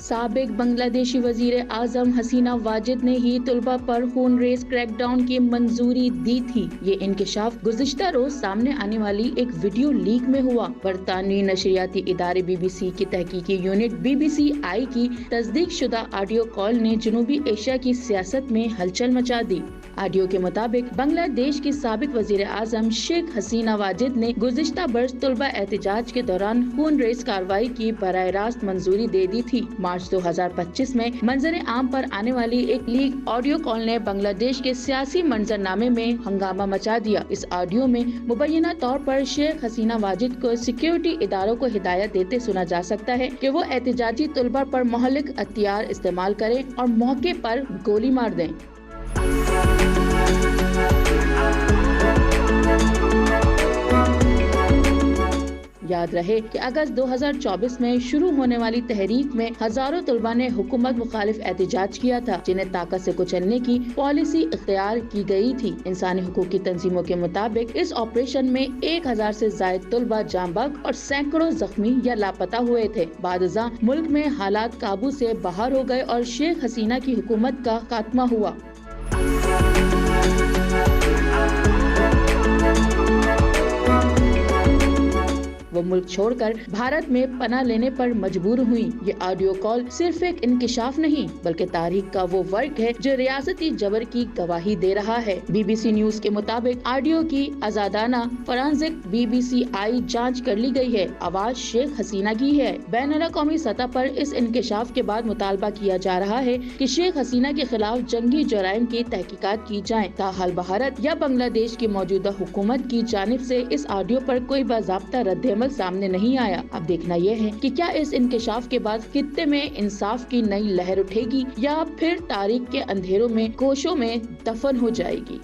साबिक बांग्लादेशी वजीर आजम हसीना वाजिद ने ही तलबा पर खून रेज क्रैकडाउन की मंजूरी दी थी। ये इंकशाफ गुज़िश्ता रोज सामने आने वाली एक वीडियो लीक में हुआ। बरतानवी नशरियाती इदारे BBC की तहकीकी यूनिट BBC-I की तस्दीक शुदा ऑडियो कॉल ने जनूबी एशिया की सियासत में हलचल मचा दी। ऑडियो के मुताबिक बांग्लादेश की साबिक वजीर आजम शेख हसीना वाजिद ने गुज़िश्ता बरस तलबा एहतजाज के दौरान खून रेज कार्रवाई की बराह रास्त मंजूरी दे दी थी। मार्च 2025 में मंजर आम पर आने वाली एक लीक ऑडियो कॉल ने बांग्लादेश के सियासी मंजरनामे में हंगामा मचा दिया। इस ऑडियो में मुबैना तौर पर शेख हसीना वाजिद को सिक्योरिटी इदारों को हिदायत देते सुना जा सकता है कि वो एहतजाजी तलबा पर मुहल्लिक हथियार इस्तेमाल करें और मौके पर गोली मार दें। याद रहे कि अगस्त 2024 में शुरू होने वाली तहरीक में हजारों तलबा ने हुकूमत मुखालिफ एहतजाज किया था, जिन्हें ताकत से कुचलने की पॉलिसी इख्तियार की गई थी। इंसानी हुकूक की तंजीमों के मुताबिक इस ऑपरेशन में 1000 से ज्यादा तलबा जाँ बहक और सैकड़ों जख्मी या लापता हुए थे। बादशाह मुल्क में हालात काबू से बाहर हो गए और शेख हसीना की हुकूमत का खात्मा हुआ। वो मुल्क छोड़कर भारत में पनाह लेने पर मजबूर हुई। ये ऑडियो कॉल सिर्फ एक इंकशाफ नहीं बल्कि तारीख का वो वर्क है जो रियासती जबर की गवाही दे रहा है। BBC न्यूज के मुताबिक ऑडियो की आजादाना फॉरेंसिक BBC-I जांच कर ली गई है। आवाज शेख हसीना की है। बैनुल-अक़वामी सतह पर इस इंकशाफ के बाद मुतालबा किया जा रहा है कि शेख हसीना के खिलाफ जंगी जराइम की तहकीकात की जाए। ताहाल भारत या बांग्लादेश की मौजूदा हुकूमत की जानिब से इस ऑडियो पर कोई बाज़ाब्ता रद्द-ए-अमल सामने नहीं आया। अब देखना यह है कि क्या इस इंकशाफ के बाद खित्ते में इंसाफ की नई लहर उठेगी या फिर तारीख के अंधेरों में कोशों में दफन हो जाएगी।